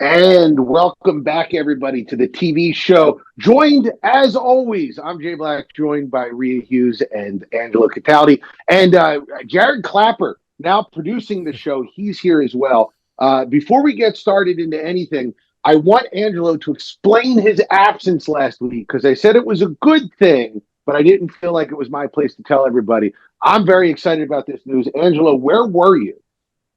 And welcome back, everybody, to the TV show. Joined, as always, I'm Jay Black, joined by Rhea Hughes and Angelo Cataldi. And Jared Clapper, now producing the show, he's here as well. Before we get started into anything, I want Angelo to explain his absence last week because I said it was a good thing, but I didn't feel like it was my place to tell everybody. I'm very excited about this news. Angelo, where were you?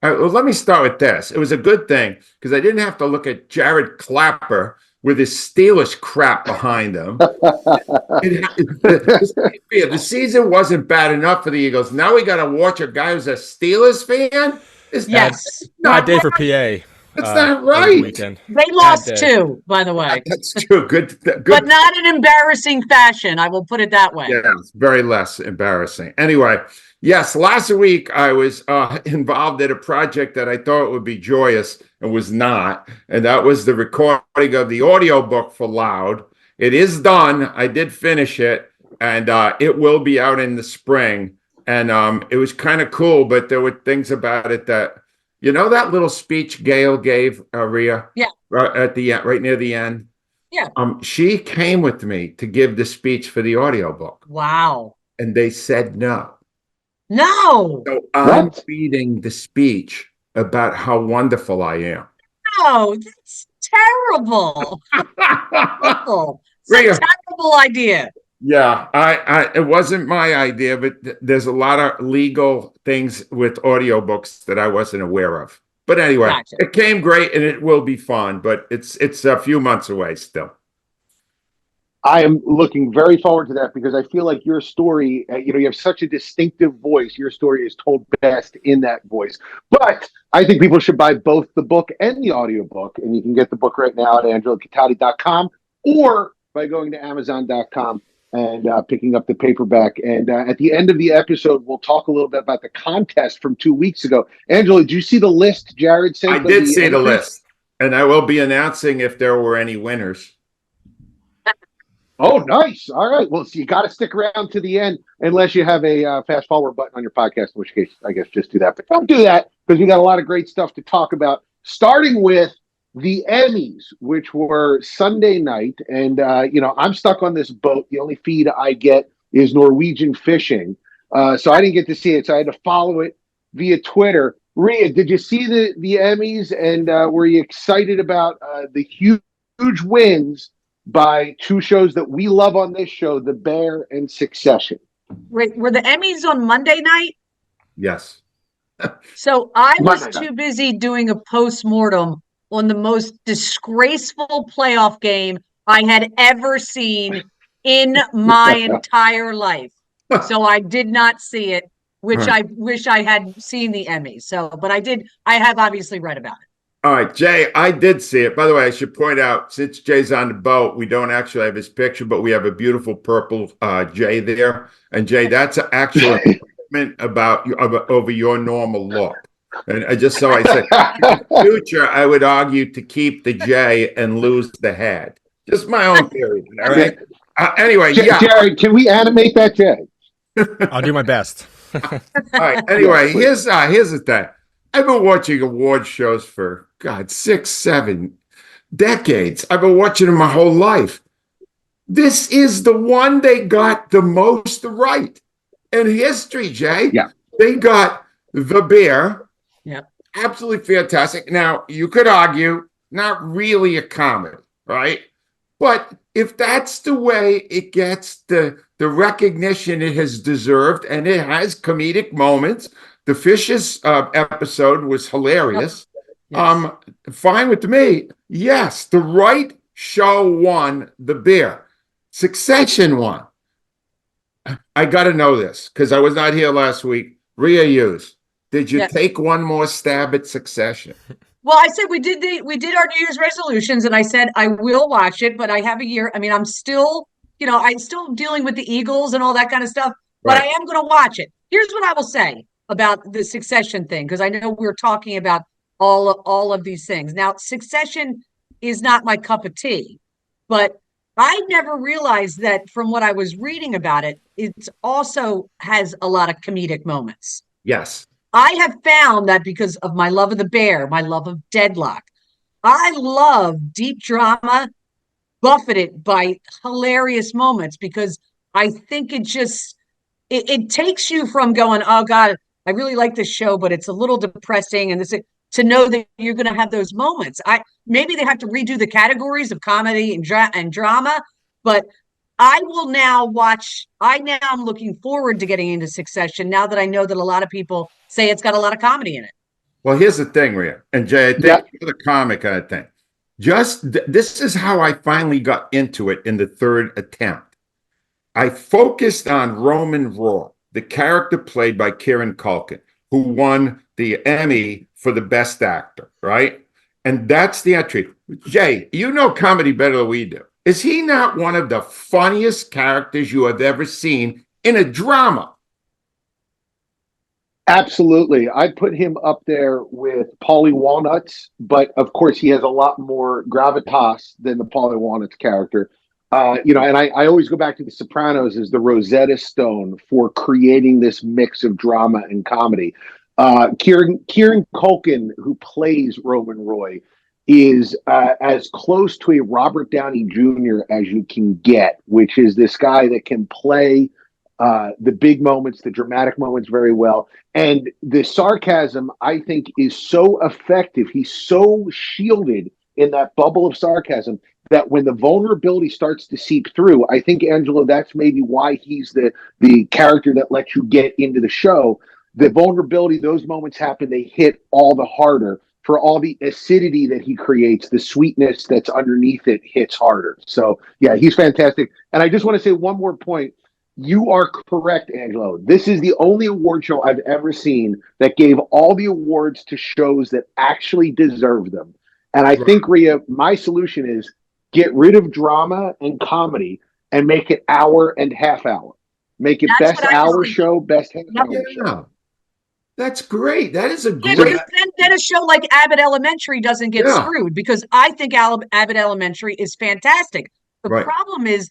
All right, well, let me start with this. It was a good thing because I didn't have to look at Jared Clapper with his Steelers crap behind him. The season wasn't bad enough for the Eagles. Now we got to watch a guy who's a Steelers fan. Yes. Not Bad day right. for PA. It's not over the right. weekend. They lost too, by the way, That's true. Good. but not in embarrassing fashion. I will put it that way. Yeah, it's very less embarrassing. Anyway, yes, last week I was involved in a project that I thought would be joyous and was not, and that was the recording of the audiobook for Loud. It is done. I did finish it, and it will be out in the spring. And it was kind of cool, but there were things about it that, that little speech Gail gave Rhea, Yeah, at the end, right near the end. yeah. She came with me to give the speech for the audiobook. Wow. And they said no. No. So I'm reading the speech about how wonderful I am. No, that's terrible. Terrible. It's Rhea. a terrible idea. Yeah, it wasn't my idea, but there's a lot of legal things with audiobooks that I wasn't aware of. But anyway, Gotcha. It came great and it will be fun, but it's a few months away still. I am looking very forward to that because I feel like your story, you have such a distinctive voice. Your story is told best in that voice. But I think people should buy both the book and the audiobook. And you can get the book right now at angelocatati.com or by going to amazon.com and picking up the paperback. And at the end of the episode, we'll talk a little bit about the contest from 2 weeks ago. Angela, did you see the list Jared sent? I did see the list. And I will be announcing if there were any winners. Oh, nice. All right. Well, so you got to stick around to the end unless you have a fast forward button on your podcast, in which case, I guess just do that. But don't do that because we got a lot of great stuff to talk about, starting with the Emmys, which were Sunday night. And, I'm stuck on this boat. The only feed I get is Norwegian fishing. So I didn't get to see it. So I had to follow it via Twitter. Rhea, did you see the Emmys? And were you excited about the huge wins by two shows that we love on this show, The Bear and Succession? Wait, were the Emmys on Monday night? Yes. So I was too busy doing a post-mortem on the most disgraceful playoff game I had ever seen in my entire life. So I did not see it, which I wish I had seen the Emmys. But I have obviously read about it. All right, Jay, I did see it. By the way, I should point out, since Jay's on the boat, we don't actually have his picture, but we have a beautiful purple Jay there. And Jay, that's actually an improvement over your normal look. And I just so I said, in the future, I would argue to keep the J and lose the head. Just my own theory. All right. Anyway, Jared, can we animate that J? I'll do my best. All right. Anyway, here's the thing. I've been watching award shows for 6, 7 decades. I've been watching them my whole life. This is the one they got the most right in history, Jay. Yeah. They got The Bear. Yeah. Absolutely fantastic. Now, you could argue, not really a comedy, right? But if that's the way it gets the recognition it has deserved, and it has comedic moments, the Fishes episode was hilarious. Yes. Fine with me. Yes, the right show won The Bear. Succession won. I got to know this because I was not here last week. Rhea Hughes, did you take one more stab at Succession? Well, I said we did our New Year's resolutions, and I said I will watch it, but I have a year. I mean, I'm still, I'm still dealing with the Eagles and all that kind of stuff, but I am going to watch it. Here's what I will say about the Succession thing, because I know we're talking about all of these things. Now, Succession is not my cup of tea, but I never realized that from what I was reading about it, it also has a lot of comedic moments. Yes. I have found that because of my love of The Bear, my love of Deadlock, I love deep drama buffeted by hilarious moments because I think it takes you from going, oh God, I really like this show, but it's a little depressing, and this to know that you're going to have those moments. Maybe they have to redo the categories of comedy and drama, but I will now watch. I now am looking forward to getting into Succession now that I know that a lot of people say it's got a lot of comedy in it. Well, here's the thing, Rhea and Jay. I think Yeah. you're the comic, I think. This is how I finally got into it in the third attempt. I focused on Roman Roar, the character played by Kieran Culkin, who won the Emmy for the best actor, right? And that's the entry. Jay, you know comedy better than we do. Is he not one of the funniest characters you have ever seen in a drama? Absolutely. I'd put him up there with Paulie Walnuts, but of course he has a lot more gravitas than the Paulie Walnuts character. And I always go back to The Sopranos as the Rosetta Stone for creating this mix of drama and comedy. Kieran Culkin, who plays Roman Roy, is as close to a Robert Downey Jr. as you can get, which is this guy that can play the big moments, the dramatic moments very well. And the sarcasm, I think, is so effective. He's so shielded in that bubble of sarcasm that when the vulnerability starts to seep through, I think, Angelo, that's maybe why he's the character that lets you get into the show. The vulnerability, those moments happen, they hit all the harder. For all the acidity that he creates, the sweetness that's underneath it hits harder. So, yeah, he's fantastic. And I just want to say one more point. You are correct, Angelo. This is the only award show I've ever seen that gave all the awards to shows that actually deserve them. And I think, Rhea, my solution is get rid of drama and comedy and make it hour and half hour. Make it That's best hour show, best half hour show. Yeah. That's great. That is a Yeah, great. because then a show like Abbott Elementary doesn't get screwed because I think Abbott Elementary is fantastic. The problem is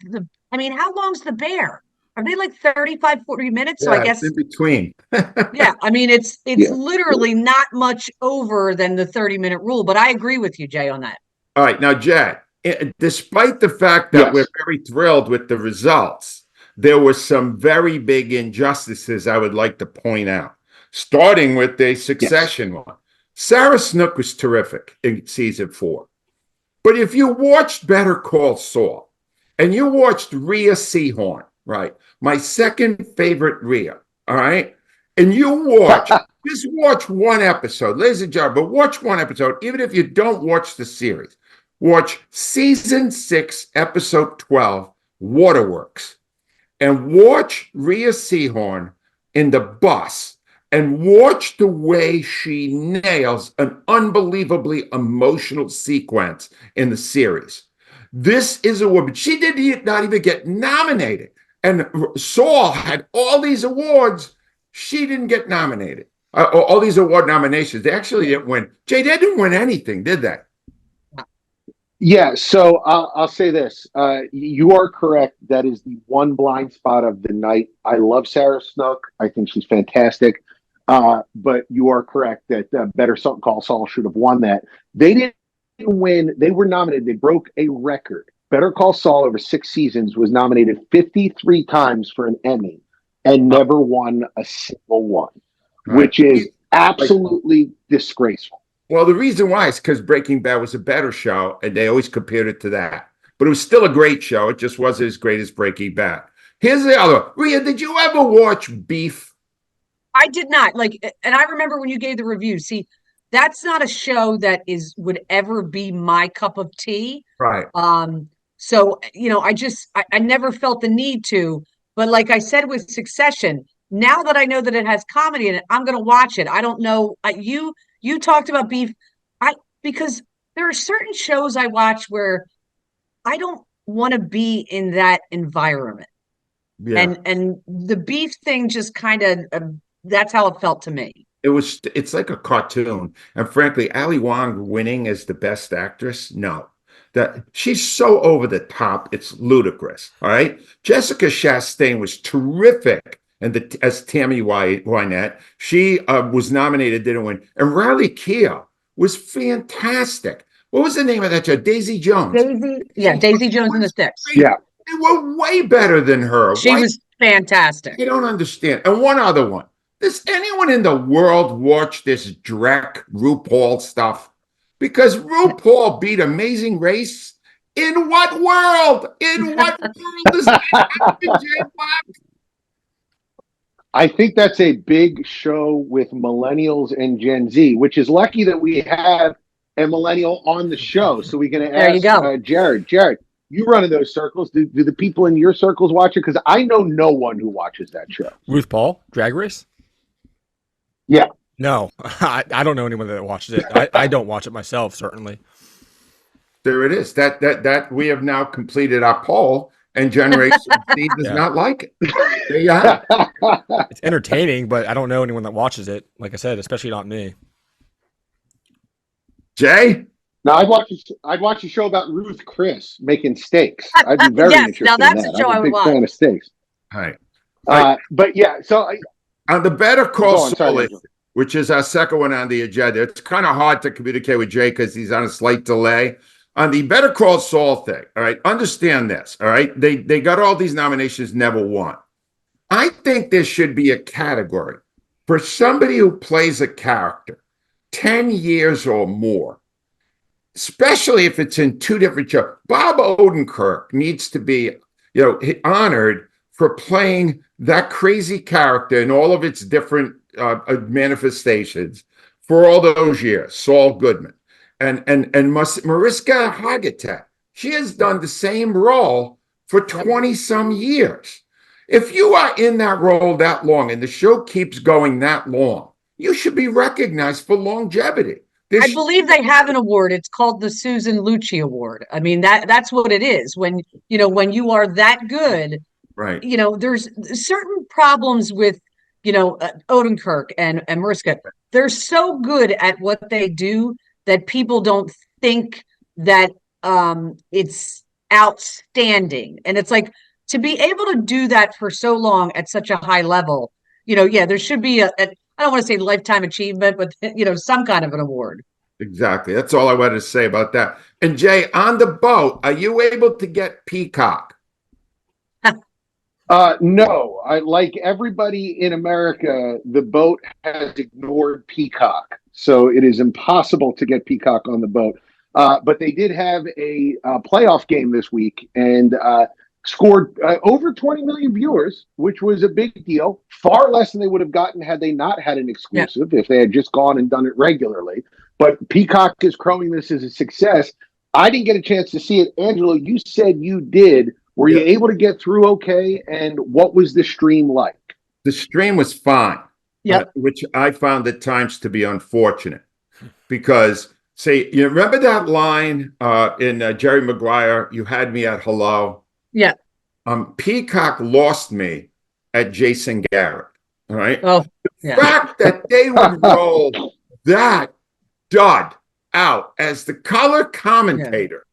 how long's The Bear? Are they like 35, 40 minutes? So I guess in between. yeah, I mean it's literally not much over than the 30-minute rule, but I agree with you, Jay, on that. All right, now, Jay, despite the fact that we're very thrilled with the results, there were some very big injustices I would like to point out, starting with the Succession one. Sarah Snook was terrific in season 4. But if you watched Better Call Saul and you watched Rhea Seehorn, right, my second favorite Rhea, all right, and you just watch one episode, ladies and gentlemen, but watch one episode, even if you don't watch the series. Watch season 6, episode 12, Waterworks, and watch Rhea Seehorn in the bus, and watch the way she nails an unbelievably emotional sequence in the series. This is a woman. She did not even get nominated. And Saul had all these awards. She didn't get nominated. All these award nominations. They actually didn't win. Jay, they didn't win anything, did they? Yeah, so I'll say this. You are correct. That is the one blind spot of the night. I love Sarah Snook. I think she's fantastic. But you are correct that Better Call Saul should have won that. They didn't win. They were nominated. They broke a record. Better Call Saul over 6 seasons was nominated 53 times for an Emmy and never won a single one, which is absolutely disgraceful. Well, the reason why is because Breaking Bad was a better show, and they always compared it to that. But it was still a great show. It just wasn't as great as Breaking Bad. Here's the other. Rhea, did you ever watch Beef? I did not. And I remember when you gave the review. See, that's not a show that would ever be my cup of tea. Right. So, I never felt the need to. But like I said with Succession, now that I know that it has comedy in it, I'm going to watch it. I don't know. You talked about Beef. Because there are certain shows I watch where I don't want to be in that environment. Yeah. And the Beef thing just kind of, that's how it felt to me. It's like a cartoon. And frankly, Ali Wong winning as the best actress, no. That she's so over the top, it's ludicrous. All right. Jessica Chastain was terrific, and as Tammy Wynette, she was nominated, didn't win. And Riley Keough was fantastic. What was the name of that show? Daisy Jones. Daisy Jones and the Six. Yeah. They were way better than her. She was fantastic. I don't understand. And one other one. Does anyone in the world watch this Drek RuPaul stuff? Because RuPaul beat Amazing Race. In what world? In what world does that happen, J-Block? I think that's a big show with millennials and Gen Z, which is lucky that we have a millennial on the show. So we can ask Jared. Jared, you run in those circles. Do the people in your circles watch it? Because I know no one who watches that show. Ruth Paul, Drag Race? Yeah. No, I don't know anyone that watches it. I don't watch it myself, certainly. There it is. That we have now completed our poll, and Generation Z does not like it. There you have it. It's entertaining, but I don't know anyone that watches it. Like I said, especially not me. Jay? Now I'd watch a show about Ruth Chris making steaks. I'd be very interested. Now that's in that. a show I'm a big fan of steaks. All right. But yeah, so on the Better Call Saul, sorry, which is our second one on the agenda, it's kind of hard to communicate with Jay because he's on a slight delay. On the Better Call Saul thing, all right, understand this, all right? They got all these nominations, never won. I think there should be a category for somebody who plays a character 10 years or more, especially if it's in two different shows. Bob Odenkirk needs to be, honored for playing that crazy character in all of its different manifestations for all those years. Saul Goodman. And Mariska Hargitay, she has done the same role for 20 some years. If you are in that role that long and the show keeps going that long, you should be recognized for longevity. I believe they have an award. It's called the Susan Lucci Award. I mean, that's what it is. When you are that good, right? There's certain problems with, Odenkirk and Mariska. They're so good at what they do that people don't think that it's outstanding. And it's like, to be able to do that for so long at such a high level, there should be I don't want to say lifetime achievement, but some kind of an award. Exactly. That's all I wanted to say about that. And Jay, on the boat, are you able to get Peacock? No. Like everybody in America, the boat has ignored Peacock. So it is impossible to get Peacock on the boat. But they did have a playoff game this week and scored over 20 million viewers, which was a big deal. Far less than they would have gotten had they not had an exclusive, if they had just gone and done it regularly. But Peacock is crowing this as a success. I didn't get a chance to see it. Angelo, you said you did. Were you able to get through okay? And what was the stream like? The stream was fine. Yep. Which I found at times to be unfortunate because, you remember that line in Jerry Maguire, "You had me at hello"? Yeah. Peacock lost me at Jason Garrett. All right. Oh, the fact that they would roll that dud out as the color commentator.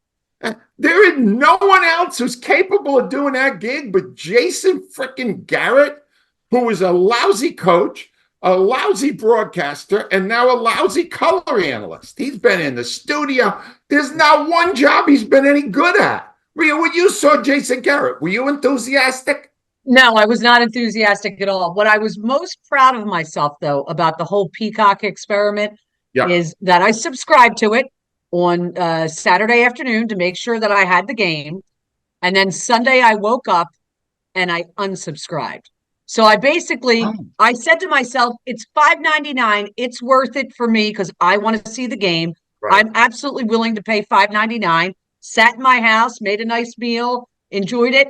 There is no one else who's capable of doing that gig but Jason freaking Garrett, who was a lousy coach, a lousy broadcaster, and now a lousy color analyst. He's been in the studio. There's not one job he's been any good at. Rhea, when you saw Jason Garrett, were you enthusiastic? No, I was not enthusiastic at all. What I was most proud of myself, though, about the whole Peacock experiment is that I subscribed to it on Saturday afternoon to make sure that I had the game. And then Sunday I woke up and I unsubscribed. So I basically, I said to myself, it's $5.99. It's worth it for me because I want to see the game. Right. I'm absolutely willing to pay $5.99. Sat in my house, made a nice meal, enjoyed it,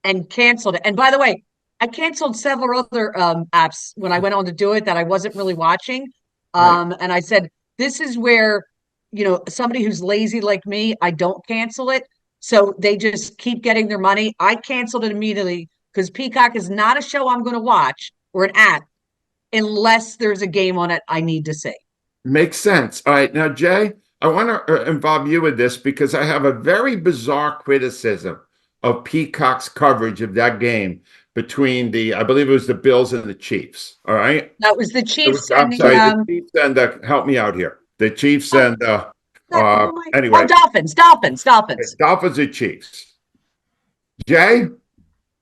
and canceled it. And by the way, I canceled several other apps when I went on to do it that I wasn't really watching. And I said, this is where, somebody who's lazy like me, I don't cancel it. So they just keep getting their money. I canceled it immediately because Peacock is not a show I'm going to watch or an app unless there's a game on it I need to see. Makes sense. All right. Now, Jay, I want to involve you with this because I have a very bizarre criticism of Peacock's coverage of that game between I believe it was the Bills and the Chiefs. All right. That was the Chiefs. The Chiefs and help me out here. The Chiefs and Anyway, Dolphins. Dolphins or Chiefs. Jay,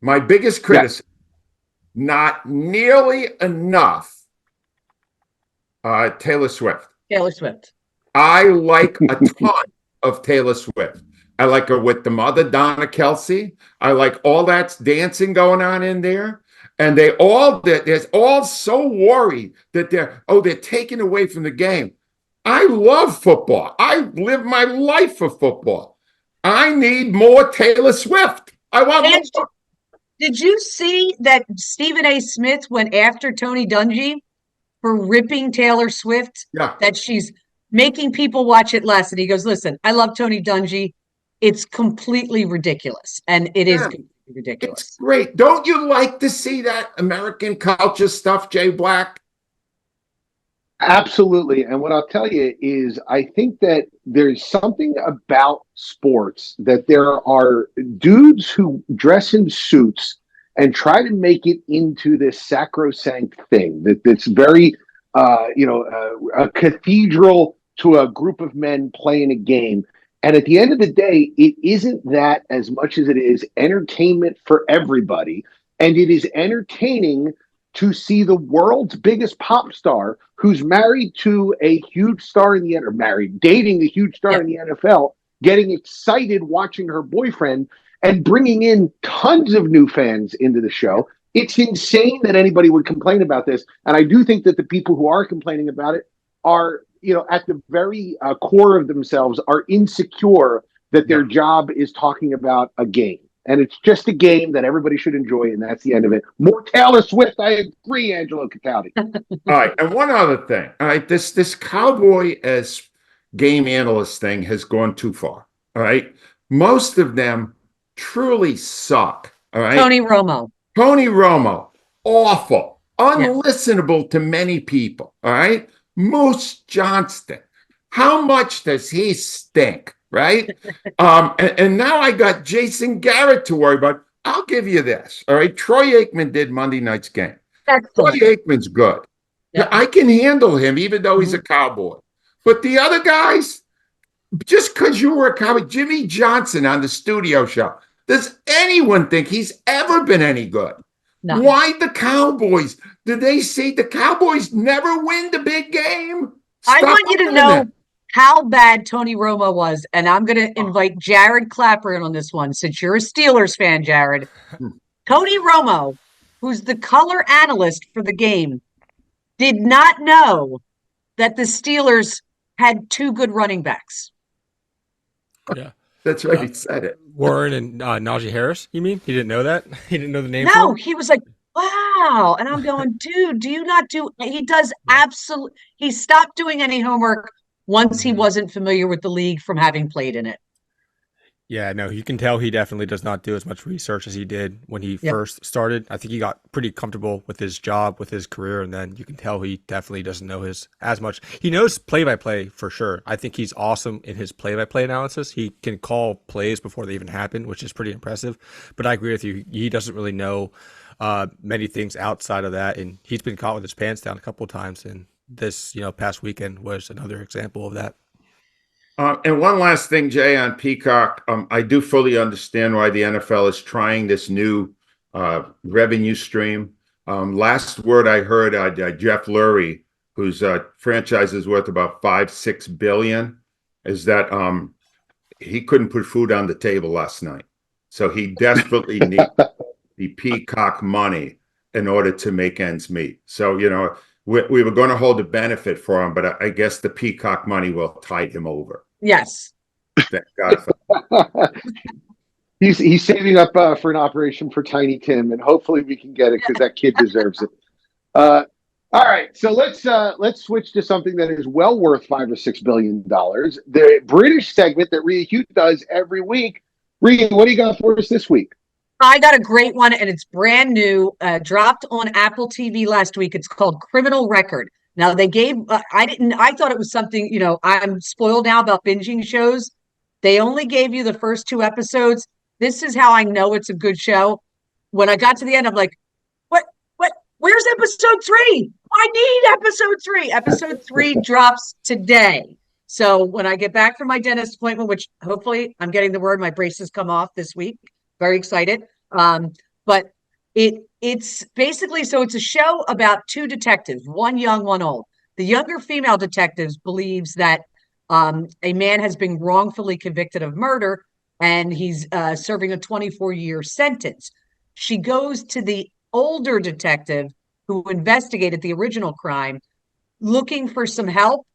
my biggest criticism, not nearly enough Taylor Swift. I like a ton of Taylor Swift. I like her with the mother, Donna Kelsey. I like all that dancing going on in there. And they're all so worried that they're taken away from the game. I love football. I live my life for football. I need more Taylor Swift. I want more. Did you see that Stephen A. Smith went after Tony Dungy for ripping Taylor Swift? Yeah. That she's making people watch it less. And he goes, listen, I love Tony Dungy. It's completely ridiculous. And it is completely ridiculous. It's great. Don't you like to see that American culture stuff, Jay Black? Absolutely. And what I'll tell you is I think that there's something about sports that there are dudes who dress in suits and try to make it into this sacrosanct thing that's very, a cathedral to a group of men playing a game. And at the end of the day, it isn't that as much as it is entertainment for everybody. And it is entertaining to see the world's biggest pop star who's married to a huge star in the dating a huge star in the NFL, getting excited watching her boyfriend and bringing in tons of new fans into the show. It's insane that anybody would complain about this. And I do think that the people who are complaining about it are, at the very core of themselves are insecure that their job is talking about a game. And it's just a game that everybody should enjoy, and that's the end of it. More Taylor Swift, I agree, Angelo Cataldi. All right, and one other thing. All right, this cowboy as game analyst thing has gone too far. All right, most of them truly suck. All right, Tony Romo, awful, unlistenable to many people. All right, Moose Johnston, how much does he stink? Right. And now I got Jason Garrett to worry about. I'll give you this. All right. Troy Aikman did Monday night's game. Excellent. Troy Aikman's good. Yeah. I can handle him, even though he's a cowboy. But the other guys, just because you were a cowboy, Jimmy Johnson on the studio show, does anyone think he's ever been any good? No. Why the Cowboys? Did they see the Cowboys never win the big game? I want you to know how bad Tony Romo was, and I'm going to invite Jared Clapper in on this one, since you're a Steelers fan, Jared. Tony Romo, who's the color analyst for the game, did not know that the Steelers had two good running backs. Yeah. That's right. He said it. Warren and Najee Harris, you mean? He didn't know that? He didn't know the name? No, he was like, wow. And I'm going, dude, do you not do – he does absolutely – he stopped doing any homework once he wasn't familiar with the league from having played in it. Yeah, no, you can tell he definitely does not do as much research as he did when he first started. I think he got pretty comfortable with his job, with his career, and then you can tell he definitely doesn't know as much. He knows play-by-play for sure. I think he's awesome in his play-by-play analysis. He can call plays before they even happen, which is pretty impressive. But I agree with you. He doesn't really know many things outside of that, and he's been caught with his pants down a couple of times, and this past weekend was another example of that. And one last thing, Jay, on Peacock, I do fully understand why the NFL is trying this new revenue stream. Last word I heard, Jeff Lurie, whose franchise is worth about $5-6 billion, is that he couldn't put food on the table last night. So he desperately needs the Peacock money in order to make ends meet. So, we were going to hold a benefit for him, but I guess the Peacock money will tide him over. Yes. Thank God. He's saving up for an operation for Tiny Tim, and hopefully we can get it because that kid deserves it. All right, so let's switch to something that is well worth $5 or $6 billion. The British segment that Rhea Hughes does every week. Rhea, what do you got for us this week? I got a great one, and it's brand new. Dropped on Apple TV last week. It's called Criminal Record. Now they gave. I thought it was something. I'm spoiled now about binging shows. They only gave you the first 2 episodes. This is how I know it's a good show. When I got to the end, I'm like, what? Where's episode 3? I need episode 3. Episode 3 drops today. So when I get back from my dentist appointment, which hopefully I'm getting the word my braces come off this week, very excited. But it's basically, so it's a show about two detectives, one young, one old. The younger female detectives believes that a man has been wrongfully convicted of murder and he's serving a 24-year sentence. She goes to the older detective who investigated the original crime looking for some help,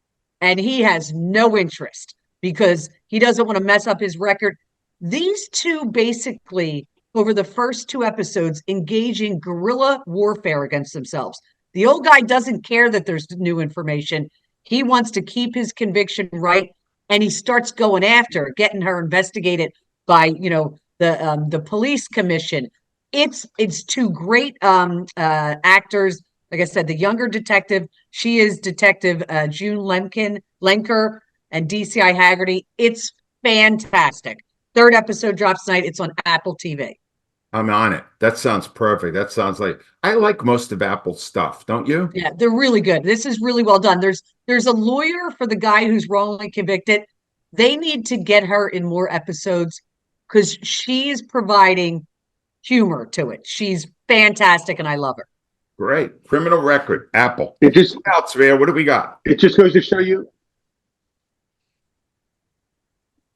and he has no interest because he doesn't want to mess up his record. These two basically, over the first two episodes, engage in guerrilla warfare against themselves. The old guy doesn't care that there's new information. He wants to keep his conviction right, and he starts going after getting her investigated by, the police commission. It's two great actors. Like I said, the younger detective, she is Detective June Lenker and DCI Haggerty. It's fantastic. Third episode drops tonight. It's on Apple TV. I'm on it. That sounds perfect. That sounds like I like most of Apple's stuff, don't you? Yeah, they're really good. This is really well done. There's a lawyer for the guy who's wrongly convicted. They need to get her in more episodes because she's providing humor to it. She's fantastic, and I love her. Great. Criminal Record, Apple. It just What else, Rhea? What do we got? it just goes to show you.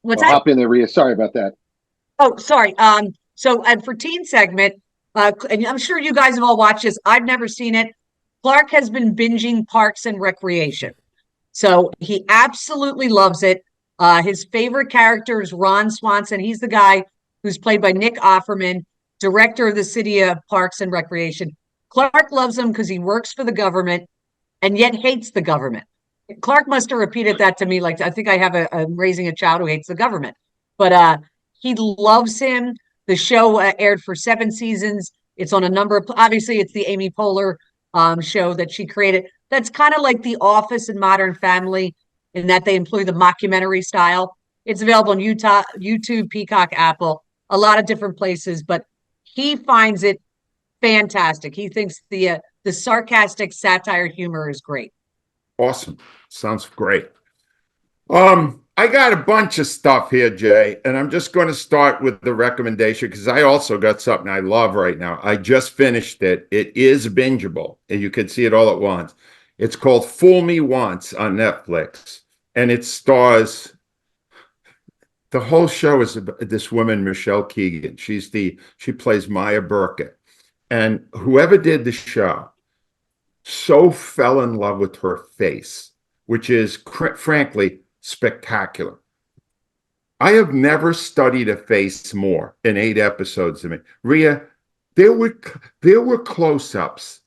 What's I'll that? hop in there, Rhea. Sorry about that. Oh, sorry. So and for teen segment, and I'm sure you guys have all watched this. I've never seen it. Clark has been binging Parks and Recreation. So he absolutely loves it. His favorite character is Ron Swanson. He's the guy who's played by Nick Offerman, director of the city of Parks and Recreation. Clark loves him because he works for the government and yet hates the government. Clark must have repeated that to me. Like, I think I'm raising a child who hates the government, but he loves him. The show aired for 7 seasons. It's on a number of, obviously it's the Amy Poehler show that she created. That's kind of like The Office and Modern Family in that they employ the mockumentary style. It's available on YouTube, Peacock, Apple, a lot of different places, but he finds it fantastic. He thinks the sarcastic satire humor is great. Awesome. Sounds great. I got a bunch of stuff here, Jay, and I'm just going to start with the recommendation because I also got something I love right now. I just finished it. It is bingeable, and you can see it all at once. It's called Fool Me Once on Netflix, and it stars. The whole show is this woman, Michelle Keegan. She plays Maya Burkett, and whoever did the show so fell in love with her face, which is frankly spectacular. I have never studied a face more in 8 episodes of it. Rhea, there were close-ups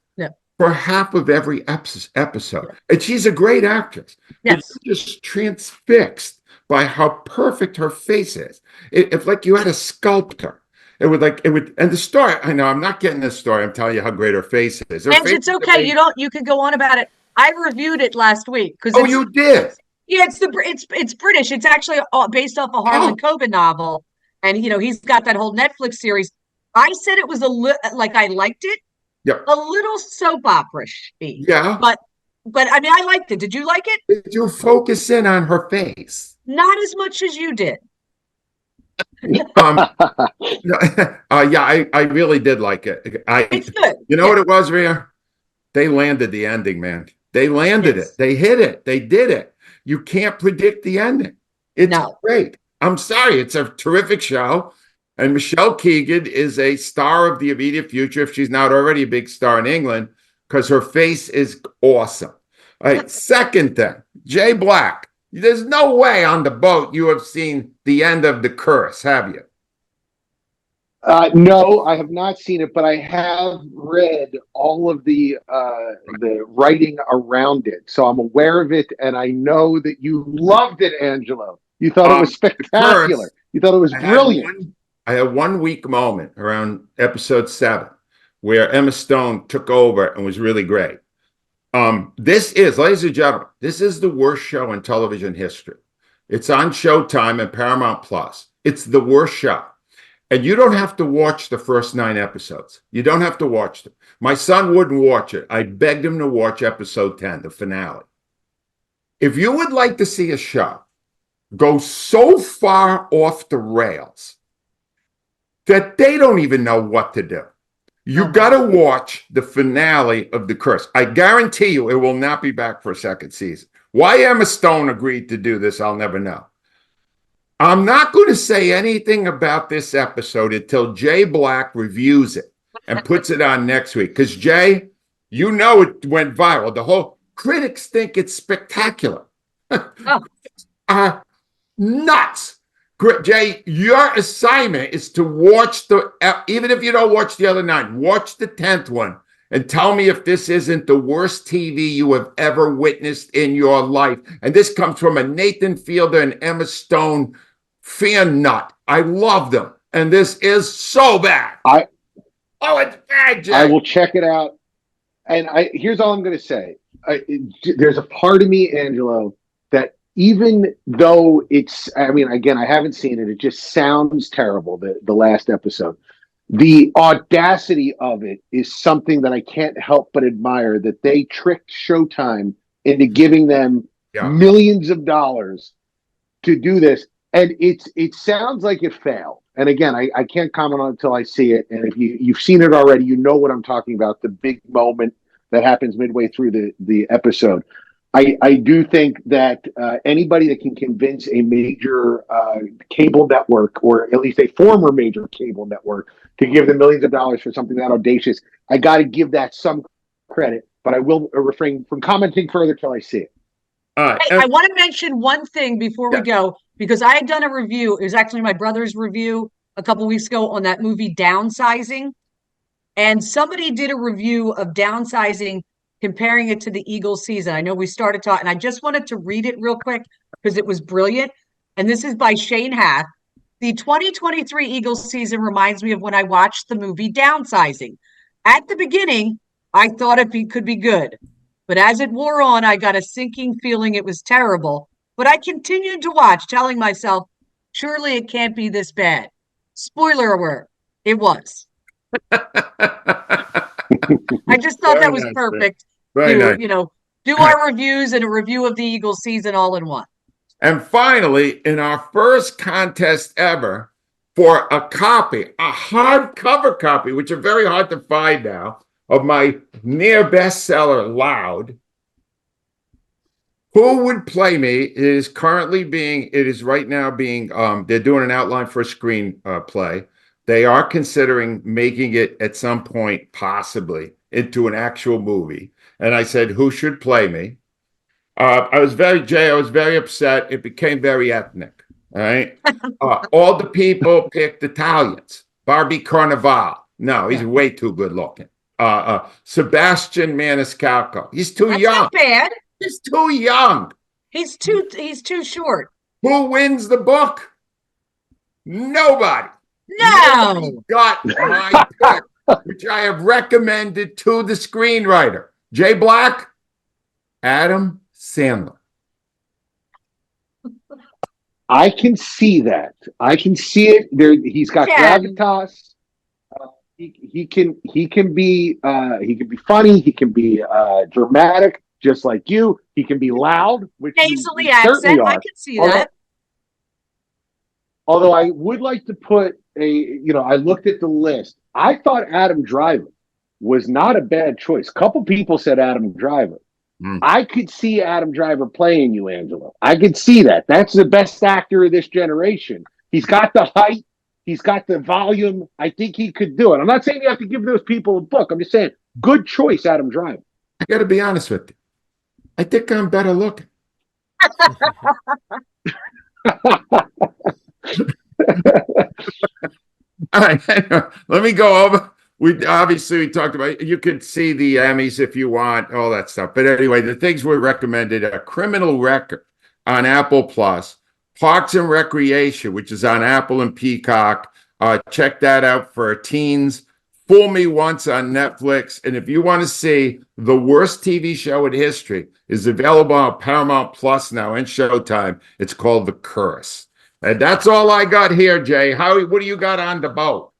for half of every episode. And she's a great actress. Yes. You're just transfixed by how perfect her face is. It's like you had a sculptor. And the story, I know I'm not getting this story. I'm telling you how great her face is. And it's okay. You can go on about it. I reviewed it last week because you did. Yeah, it's British. It's actually based off a Harlan Coben novel, and he's got that whole Netflix series. I said it was I liked it. Yep. A little soap opera-ish. Yeah. But I mean, I liked it. Did you like it? Did you focus in on her face? Not as much as you did. Yeah, I really did like it. It's good. You know what it was, Rhea? They landed the ending, man. They landed it. They hit it. They did it. You can't predict the ending. It's great. I'm sorry. It's a terrific show. And Michelle Keegan is a star of the immediate future, if she's not already a big star in England, because her face is awesome. All right. Second thing, Jay Black. There's no way on the boat you have seen the end of The Curse, have you? No, I have not seen it, but I have read all of the writing around it, so I'm aware of it, and I know that you loved it, Angelo. You thought it was spectacular. You thought it was brilliant. I had 1 week moment around episode 7 where Emma Stone took over and was really great. This is, ladies and gentlemen, this is the worst show in television history. It's on Showtime and Paramount Plus. It's the worst show. And you don't have to watch the first 9 episodes. You don't have to watch them. My son wouldn't watch it. I begged him to watch episode 10, the finale. if you would like to see a show go so far off the rails that they don't even know what to do, you got to watch the finale of The Curse. I guarantee you it will not be back for a second season. Why Emma Stone agreed to do this, I'll never know. I'm not going to say anything about this episode until Jay Black reviews it and puts it on next week. Because, Jay, you know it went viral. The whole critics think it's spectacular. Nuts. Jay, your assignment is to watch even if you don't watch the other 9, watch the 10th one and tell me if this isn't the worst TV you have ever witnessed in your life. And this comes from a Nathan Fielder and Emma Stone fan nut. I love them. And this is so bad. It's bad, Jay. I will check it out. And here's all I'm going to say. There's a part of me, Angelo, that even though again, I haven't seen it. It just sounds terrible, the last episode. The audacity of it is something that I can't help but admire, that they tricked Showtime into giving them millions of dollars to do this. And it sounds like it failed. And again, I can't comment on it until I see it. And if you've seen it already, you know what I'm talking about, the big moment that happens midway through the episode. I do think that anybody that can convince a major cable network, or at least a former major cable network, to give them millions of dollars for something that audacious, I got to give that some credit. But I will refrain from commenting further till I see it. I want to mention one thing before we go, because I had done a review. It was actually my brother's review a couple weeks ago on that movie Downsizing. And somebody did a review of Downsizing, comparing it to the Eagles season. I know we started talking, and I just wanted to read it real quick because it was brilliant. And this is by Shane Hath. The 2023 Eagles season reminds me of when I watched the movie Downsizing. At the beginning, I thought it could be good. But as it wore on, I got a sinking feeling it was terrible. But I continued to watch, telling myself, surely it can't be this bad. Spoiler alert, it was. I just thought that was perfect. Do our reviews and a review of the Eagles season all in one. And finally, in our first contest ever for a hardcover copy, which are very hard to find now, of my near bestseller, Loud, Who Would Play Me? It is right now being, they're doing an outline for a screenplay. They are considering making it at some point, possibly, into an actual movie. And I said, who should play me? I was very upset. It became very ethnic. All right. All the people picked Italians. Barbie Carnival. No, he's way too good looking. Sebastian Maniscalco. He's too young. Not bad. He's too young. He's too short. Who wins the book? Nobody. No. Nobody got my pick, which I have recommended to the screenwriter. Jay Black, Adam Sandler. I can see that. I can see it. He's got gravitas. He can be funny. He can be dramatic, just like you. He can be loud, which nasally accent. I can see that. Although I would like to put I looked at the list. I thought Adam Driver was not a bad choice. A couple people said Adam Driver. I could see Adam Driver playing you, Angelo. I could see that. That's the best actor of this generation. He's got the height. He's got the volume. I think he could do it. I'm not saying you have to give those people a book. I'm just saying, good choice, Adam Driver. I got to be honest with you. I think I'm better looking. All right. Let me go over. We talked about, you could see the Emmys if you want, all that stuff. But anyway, the things we recommended are Criminal Record on Apple Plus, Parks and Recreation, which is on Apple and Peacock. Check that out for teens. Fool Me Once on Netflix. And if you want to see the worst TV show in history, is available on Paramount Plus now and Showtime. It's called The Curse. And that's all I got here, Jay. What do you got on the boat?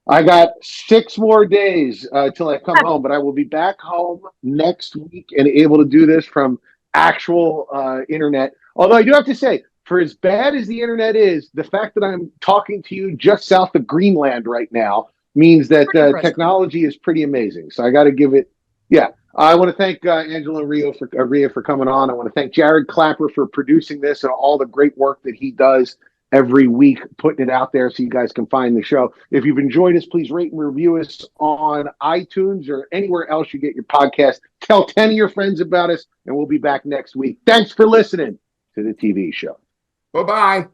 I got 6 more days till I come home, but I will be back home next week and able to do this from actual internet. Although I do have to say, for as bad as the internet is, the fact that I'm talking to you just south of Greenland right now means that technology is pretty amazing. So I got to give it, yeah. I want to thank Angelo and Rhea for coming on. I want to thank Jared Clapper for producing this and all the great work that he does every week, putting it out there so you guys can find the show. If you've enjoyed us, please rate and review us on iTunes or anywhere else you get your podcast. Tell 10 of your friends about us, and we'll be back next week. Thanks for listening to the TV show. Bye-bye.